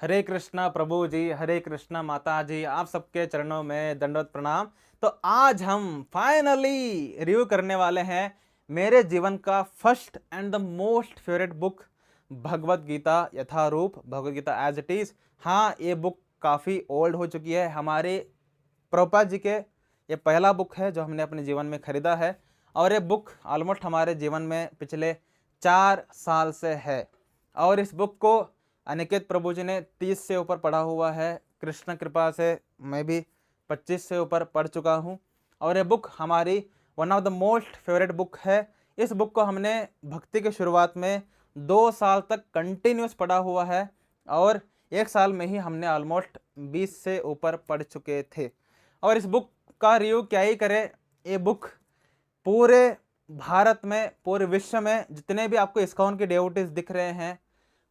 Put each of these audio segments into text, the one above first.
हरे कृष्णा प्रभु जी, हरे कृष्णा माता जी, आप सबके चरणों में दंडवत प्रणाम। तो आज हम फाइनली रिव्यू करने वाले हैं मेरे जीवन का first and the most favourite book, Bhagavad Gita Yatharoop, Bhagavad Gita as it is. हाँ, ये बुक काफ़ी ओल्ड हो चुकी है। हमारे प्रभुपाद जी के ये पहला बुक है जो हमने अपने जीवन में खरीदा है, और ये बुक ऑलमोस्ट हमारे जीवन में पिछले 4 साल से है। और इस बुक को अनिकेत प्रभु जी ने 30 से ऊपर पढ़ा हुआ है। कृष्ण कृपा से मैं भी 25 से ऊपर पढ़ चुका हूँ, और ये बुक हमारी one of the most favourite book है। इस बुक को हमने भक्ति के शुरुआत में 2 साल तक कंटिन्यूस पढ़ा हुआ है, और 1 साल में ही हमने ऑलमोस्ट 20 से ऊपर पढ़ चुके थे। और इस बुक का रिव्यू क्या ही करे, ये बुक पूरे भारत में, पूरे विश्व में जितने भी आपको इस्कॉन के डेवोटीज दिख रहे हैं,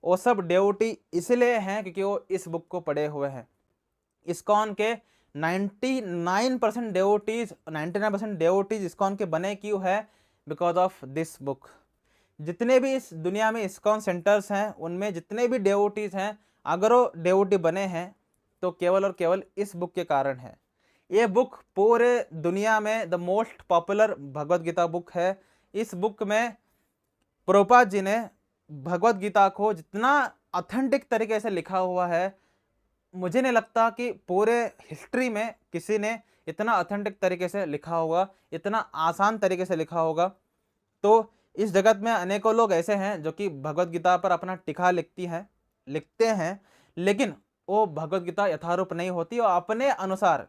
वो सब डेवोटी इसलिए हैं क्योंकि वो इस बुक को पढ़े हुए हैं। इस्कॉन के 99% डेवोटीज, 99% डेवोटीज इस्कॉन के बने क्यों है? Because of this book. जितने भी इस दुनिया में इस्कॉन सेंटर्स हैं, उनमें जितने भी डेवोटीज हैं, अगर वो डेवोटी बने हैं तो केवल और केवल इस बुक के कारण है। ये बुक पूरे दुनिया में the most popular Bhagavad Gita book है। इस बुक में प्रभुपाद जी ने भगवत गीता को जितना ऑथेंटिक तरीके से लिखा हुआ है, मुझे नहीं लगता कि पूरे हिस्ट्री में किसी ने इतना ऑथेंटिक तरीके से लिखा होगा, इतना आसान तरीके से लिखा होगा। तो इस जगत में अनेकों लोग ऐसे हैं जो कि भगवत गीता पर अपना टीका लिखते हैं, लेकिन वो भगवत गीता यथारूप नहीं होती। और अपने अनुसार,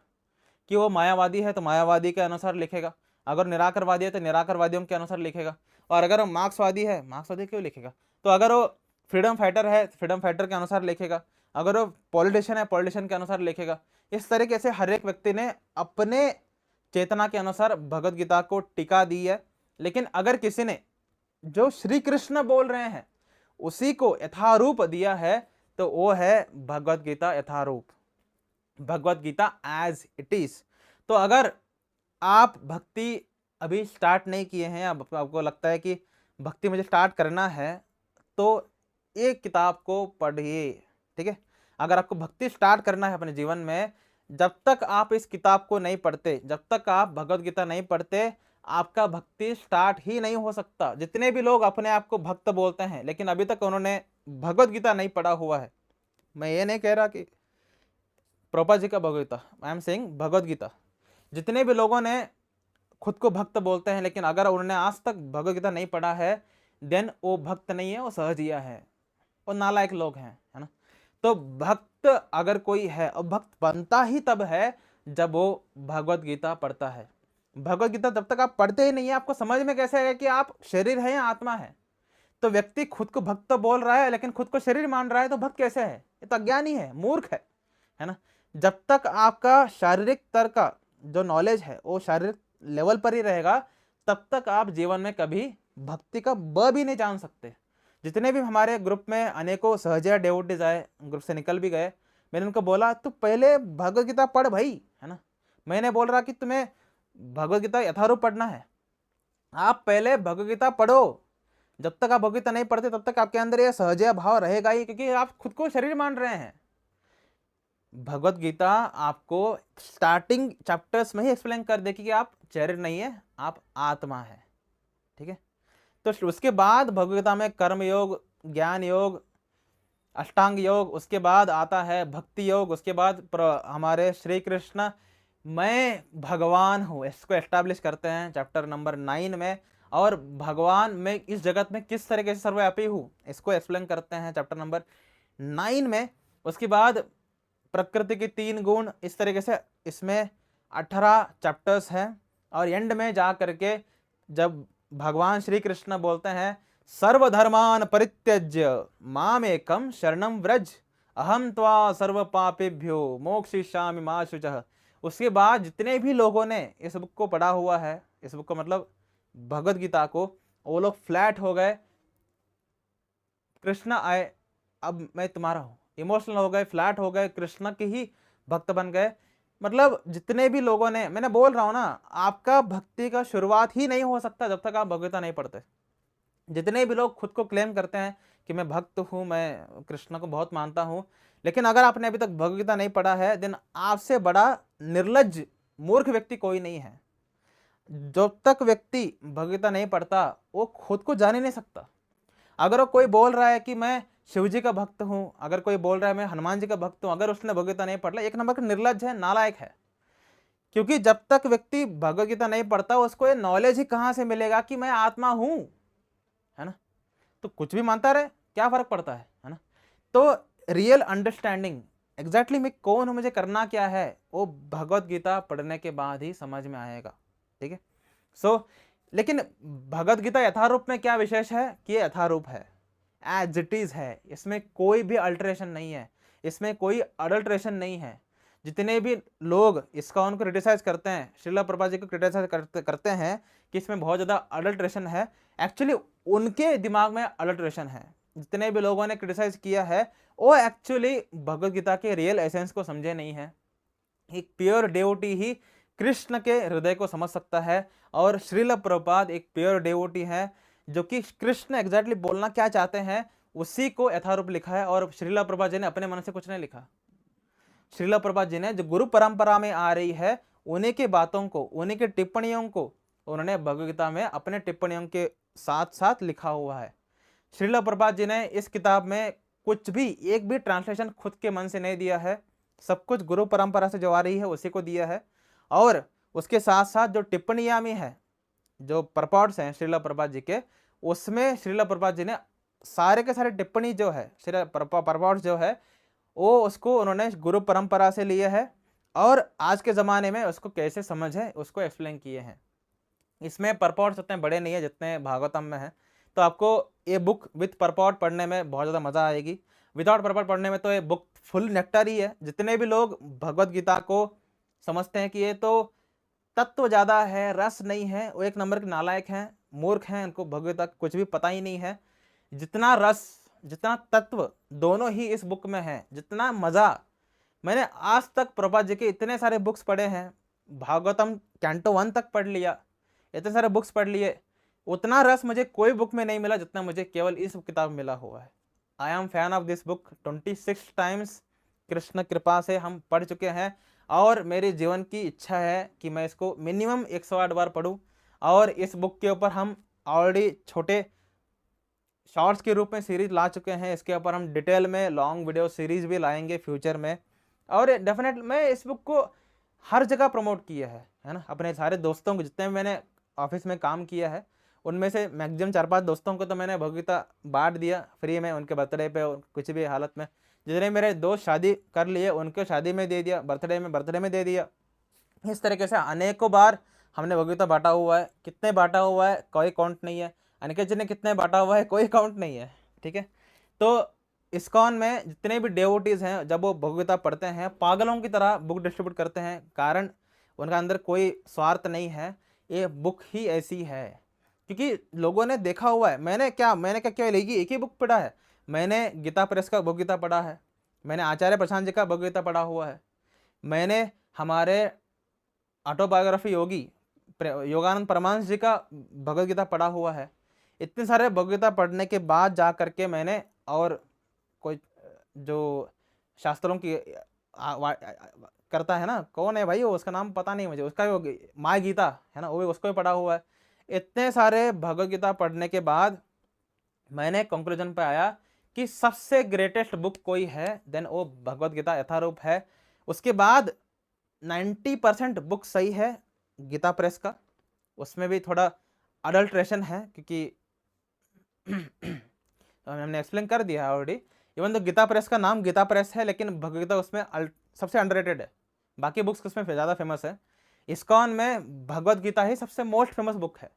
कि वो मायावादी है तो मायावादी के अनुसार लिखेगा, अगर निराकरवादी है तो निराकरवादियों के अनुसार लिखेगा, और अगर वो मार्क्सवादी है, मार्क्सवादी क्यों लिखेगा, तो अगर वो फ्रीडम फाइटर है तो फ्रीडम फाइटर के अनुसार लिखेगा, अगर वो पॉलिटिशियन है पॉलिटिशियन के अनुसार लिखेगा। इस तरीके से हर एक व्यक्ति ने अपने चेतना के अनुसार भगवत गीता को टीका दी है। लेकिन अगर किसी ने जो श्री कृष्ण बोल रहे हैं उसी को यथारूप दिया है, तो वो है भगवत Gita Yatharoop, Bhagavad Gita as it is. तो अगर आप भक्ति अभी स्टार्ट नहीं किए हैं, अब आपको लगता है कि भक्ति मुझे स्टार्ट करना है, तो ये किताब को पढ़िए, ठीक है। अगर आपको भक्ति स्टार्ट करना है अपने जीवन में, जब तक आप इस किताब को नहीं पढ़ते, जब तक आप भगवत गीता नहीं पढ़ते, आपका भक्ति स्टार्ट ही नहीं हो सकता। जितने भी लोग अपने आप को भक्त बोलते हैं लेकिन अभी तक उन्होंने भगवत गीता नहीं पढ़ा हुआ है, मैं ये नहीं कह रहा कि प्रभुपाद जी का Bhagavad Gita, I am saying Bhagavad Gita. जितने भी लोगों ने खुद को भक्त बोलते हैं लेकिन अगर उन्होंने आज तक भगवत गीता नहीं पढ़ा है, देन वो भक्त नहीं है, वो सहजिया है, वो नालायक लोग हैं, है ना। तो भक्त अगर कोई है, और भक्त बनता ही तब है जब वो भगवत गीता पढ़ता है। भगवत गीता जब तक आप पढ़ते ही नहीं है, आपको समझ में कैसे आएगा कि आप शरीर है या आत्मा है? तो व्यक्ति खुद को भक्त बोल रहा है लेकिन खुद को शरीर मान रहा है, तो भक्त कैसे है? ये तो अज्ञानी है, मूर्ख है ना। जब तक आपका शारीरिक स्तर का जो नॉलेज है वो शारीरिक लेवल पर ही रहेगा, तब तक आप जीवन में कभी भक्ति का ब भी नहीं जान सकते। जितने भी हमारे ग्रुप में अनेकों सहजिया डेवोटीज आए, ग्रुप से निकल भी गए, मैंने उनको बोला तू पहले भगवत गीता पढ़ भाई, है ना। मैंने बोल रहा कि तुम्हें भगवत गीता यथारूप पढ़ना है, आप पहले भगवत गीता पढ़ो। जब तक आप भगवत गीता नहीं पढ़ते तब तक आपके अंदर यह सहजय भाव रहेगा ही, क्योंकि आप खुद को शरीर मान रहे हैं। भगवत गीता आपको स्टार्टिंग चैप्टर्स में ही एक्सप्लेन कर देगी कि आप शरीर नहीं है, आप आत्मा है, ठीक है। तो उसके बाद भगवत गीता में कर्म योग, ज्ञान योग, अष्टांग योग, उसके बाद आता है भक्ति योग, उसके बाद हमारे श्री कृष्ण मैं भगवान हूँ इसको एस्टैब्लिश करते हैं चैप्टर नंबर 9 में। और भगवान मैं इस जगत में किस तरीके से सर्वव्यापी हूँ इसको एक्सप्लेन करते हैं चैप्टर नंबर 9 में। उसके बाद प्रकृति के 3 गुण, इस तरीके से इसमें 18 चैप्टर्स हैं। और एंड में जा करके जब भगवान श्री कृष्ण बोलते हैं सर्वधर्मान परित्यज्य मामेकम शरणम व्रज अहम त्वा सर्व पापेभ्यो मोक्षयिष्यामि मा शुचः, उसके बाद जितने भी लोगों ने इस बुक को पढ़ा हुआ है, इस बुक को मतलब भगवत गीता को, वो लोग फ्लैट हो गए। कृष्ण आए, अब मैं तुम्हारा हूं, इमोशनल हो गए, फ्लैट हो गए, कृष्ण के ही भक्त बन गए। मतलब जितने भी लोगों ने, मैंने बोल रहा हूं ना, आपका भक्ति का शुरुआत ही नहीं हो सकता जब तक आप भगवत गीता नहीं पढ़ते। जितने भी लोग खुद को क्लेम करते हैं कि मैं भक्त हूँ, मैं कृष्ण को बहुत मानता हूँ, लेकिन अगर आपने अभी तक भगवद गीता नहीं पढ़ा है, देन आपसे बड़ा निर्लज्ज मूर्ख व्यक्ति कोई नहीं है। जब तक व्यक्ति भगवद गीता नहीं पढ़ता वो खुद को जान ही नहीं सकता। अगर वो कोई बोल रहा है कि मैं शिव जी का भक्त हूँ, अगर कोई बोल रहा है मैं हनुमान जी का भक्त हूँ, अगर उसने भगवद गीता नहीं पढ़ा, एक नंबर का निर्लज्ज है, नालायक है। क्योंकि जब तक व्यक्ति भगवद गीता नहीं पढ़ता उसको ये नॉलेज ही कहाँ से मिलेगा कि मैं आत्मा हूं, है ना। तो कुछ भी मानता रहे, क्या फर्क पड़ता है ना। तो रियल अंडरस्टैंडिंग एग्जैक्टली मैं कौन हूं, मुझे करना क्या है, वो भगवद गीता पढ़ने के बाद ही समझ में आएगा। ठीक है। सो लेकिन भगवद गीता यथारूप में क्या विशेष है कि ये यथारूप है, एज इट इज है, इसमें कोई भी अल्टरेशन नहीं है, इसमें कोई अडल्ट्रेशन नहीं है। जितने भी लोग इस्कॉन को क्रिटिसाइज करते हैं, श्रीला प्रभुपाद जी को क्रिटिसाइज करते हैं कि इसमें बहुत ज़्यादा अडल्ट्रेशन है, एक्चुअली उनके दिमाग में अडल्ट्रेशन है। जितने भी लोगों ने क्रिटिसाइज किया है वो एक्चुअली भगवद गीता के रियल एसेंस को समझे नहीं है। एक प्योर डेवोटी ही कृष्ण के हृदय को समझ सकता है, और श्रील प्रभुपाद एक प्योर डेवोटी है जो कि कृष्ण एग्जैक्टली बोलना क्या चाहते हैं उसी को यथारूप लिखा है। और श्रील प्रभुपाद जी ने अपने मन से कुछ नहीं लिखा। श्रील प्रभुपाद जी ने जो गुरु परंपरा में आ रही है उन्हीं की बातों को, उन्हीं की टिप्पणियों को उन्होंने भगवद गीता में अपने टिप्पणियों के साथ साथ लिखा हुआ है। श्रील प्रभुपाद जी ने इस किताब में कुछ भी, एक भी ट्रांसलेशन खुद के मन से नहीं दिया है, सब कुछ गुरु परंपरा से जो आ रही है उसी को दिया है। और उसके साथ साथ जो टिप्पणियां में है, जो परपॉट्स हैं श्रील प्रभुपाद जी के, उसमें श्रील प्रभुपाद जी ने सारे के सारे टिप्पणी जो है, परपॉट्स जो है वो उसको उन्होंने गुरु परंपरा से लिए है, और आज के ज़माने में उसको कैसे समझ है उसको एक्सप्लेन किए हैं। इसमें परपॉट्स उतने बड़े नहीं है जितने भागवतम में है। तो आपको ये बुक विथ परपॉट पढ़ने में बहुत ज़्यादा मज़ा आएगी। विदाउट परपॉट पढ़ने में तो ये बुक फुल नेक्टर ही है। जितने भी लोग भगवद गीता को समझते हैं कि ये तो तत्व ज़्यादा है, रस नहीं है, वो एक नंबर के नालायक हैं, मूर्ख हैं, उनको भगवद गीता कुछ भी पता ही नहीं है। जितना रस, जितना तत्व दोनों ही इस बुक में है, जितना मज़ा, मैंने आज तक प्रभुपाद जी के इतने सारे बुक्स पढ़े हैं, भागवतम कैंटो 1 तक पढ़ लिया, इतने सारे बुक्स पढ़ लिए, उतना रस मुझे कोई बुक में नहीं मिला जितना मुझे केवल इस किताब में मिला हुआ है। I am fan of this book. 26 times Krishna कृपा से हम पढ़ चुके हैं, और मेरे जीवन की इच्छा है कि मैं इसको मिनिमम 108 बार पढूं। और इस बुक के ऊपर हम ऑलरेडी छोटे शॉर्ट्स के रूप में सीरीज ला चुके हैं, इसके ऊपर हम डिटेल में लॉन्ग वीडियो सीरीज भी लाएंगे फ्यूचर में। और डेफिनेटली मैं इस बुक को हर जगह प्रमोट किया है ना। अपने सारे दोस्तों को, जितने भी मैंने ऑफिस में काम किया है उनमें से मैक्सिमम 4-5 दोस्तों को तो मैंने भगवद गीता बांट दिया फ्री में, उनके बर्थडे पे और कुछ भी हालत में। जितने मेरे दोस्त शादी कर लिए उनको शादी में दे दिया, बर्थडे में दे दिया। इस तरीके से अनेकों बार हमने भगवद गीता बांटा हुआ है। कितने बांटा हुआ है कोई काउंट नहीं है, अनिकेत जी ने कितने बांटा हुआ है कोई काउंट नहीं है। ठीक है। तो इस्कॉन में जितने भी डेवोटीज हैं, जब वो भगवद गीता पढ़ते हैं पागलों की तरह बुक डिस्ट्रीब्यूट करते हैं, कारण उनका अंदर कोई स्वार्थ नहीं है। ये बुक ही ऐसी है क्योंकि लोगों ने देखा हुआ है। मैंने क्या केवल एक ही बुक पढ़ा है। मैंने गीता प्रेस का भगवद गीता पढ़ा है, मैंने आचार्य प्रशांत जी का भगवद गीता पढ़ा हुआ है, मैंने हमारे ऑटोबायोग्राफी योगानंद परमहंस जी का भगवद गीता पढ़ा हुआ है। इतने सारे भगवद गीता पढ़ने के बाद जा करके मैंने, और कोई जो शास्त्रों की करता है ना, कौन है भाई वो, उसका नाम पता नहीं मुझे, उसका भी माय गीता है ना, वो भी उसको भी पढ़ा हुआ है। इतने सारे भगवद गीता पढ़ने के बाद मैंने कंक्लूजन पे आया कि सबसे ग्रेटेस्ट बुक कोई है देन वो भगवद गीता यथारूप है। उसके बाद 90% बुक सही है गीता प्रेस का, उसमें भी थोड़ा अडल्ट्रेशन है क्योंकि हमने एक्सप्लेन कर दिया ऑलरेडी। इवन तो गीता प्रेस का नाम गीता प्रेस है, लेकिन भगवद गीता उसमें सबसे अंडररेटेड है, बाकी बुक्स उसमें ज़्यादा फेमस है। इस्कॉन में भगवद गीता ही सबसे मोस्ट फेमस बुक है।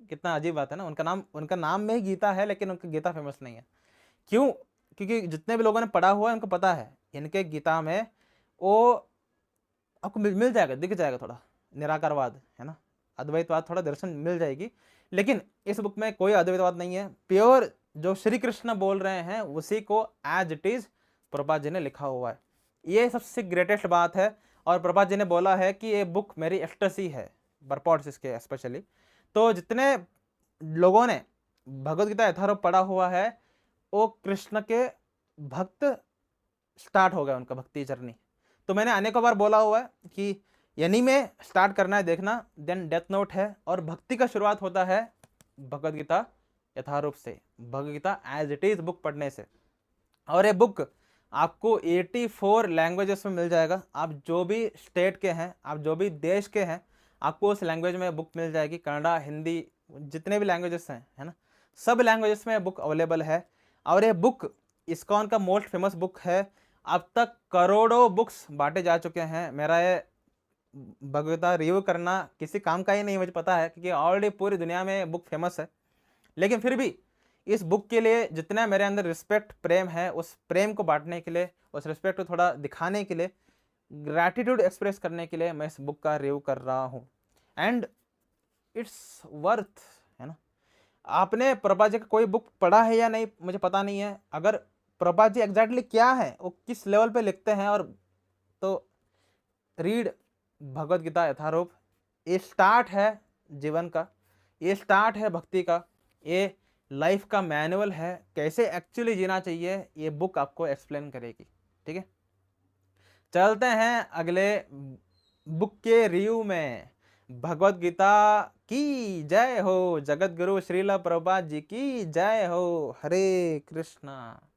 कितना अजीब बात है ना, उनका नाम में ही गीता है लेकिन उनका गीता फेमस नहीं है। क्यों? क्योंकि जितने भी लोगों ने पढ़ा हुआ है उनको पता है इनके गीता में वो आपको मिल जाएगा, दिख जाएगा थोड़ा निराकारवाद, है ना, अद्वैतवाद थोड़ा दर्शन मिल जाएगी। लेकिन इस बुक में कोई अद्वैतवाद नहीं है, प्योर जो श्री कृष्ण बोल रहे हैं उसी को as it is Prabhupada ji ने लिखा हुआ है। ये सबसे ग्रेटेस्ट बात है। और प्रभुपाद जी ने बोला है कि ये बुक मेरी एक्सटेसी है, बरपॉट्स इसके स्पेशली। तो जितने लोगों ने भगवत गीता यथारूप पढ़ा हुआ है, वो कृष्ण के भक्त स्टार्ट हो गया उनका भक्ति जर्नी। तो मैंने अनेकों बार बोला हुआ है कि यानी में स्टार्ट करना है देखना, देन डेथ नोट है, और भक्ति का शुरुआत होता है भगवत गीता यथारूप से, Bhagavad Gita as it is book पढ़ने से। और ये बुक आपको 84 लैंग्वेजेस में मिल जाएगा। आप जो भी स्टेट के हैं, आप जो भी देश के हैं, आपको उस लैंग्वेज में बुक मिल जाएगी। कन्नड़ा, हिंदी, जितने भी लैंग्वेजेस हैं, है ना, सब लैंग्वेजेस में बुक अवेलेबल है। और ये बुक इस्कॉन का मोस्ट फेमस बुक है। अब तक करोड़ों बुक्स बांटे जा चुके हैं। मेरा ये भगवता रिव्यू करना किसी काम का ही नहीं, मुझे पता है, क्योंकि ऑलरेडी पूरी दुनिया में बुक फेमस है। लेकिन फिर भी इस बुक के लिए जितना मेरे अंदर रिस्पेक्ट, प्रेम है, उस प्रेम को बांटने के लिए, उस रिस्पेक्ट को थोड़ा दिखाने के लिए, ग्रैटिट्यूड एक्सप्रेस करने के लिए मैं इस बुक का रिव्यू कर रहा हूँ। एंड इट्स वर्थ, है ना। आपने प्रभुपाद जी का कोई बुक पढ़ा है या नहीं मुझे पता नहीं है। अगर प्रभुपाद जी एग्जैक्टली क्या है, वो किस लेवल पे लिखते हैं, और तो रीड भगवत गीता यथारूप। ये स्टार्ट है जीवन का, ये स्टार्ट है भक्ति का, ये लाइफ का मैनुअल है, कैसे एक्चुअली जीना चाहिए ये बुक आपको एक्सप्लेन करेगी। ठीक है, चलते हैं अगले बुक के रिव्यू में। भगवत गीता की जय हो, जगत गुरु श्रील प्रभुपाद जी की जय हो। हरे कृष्णा।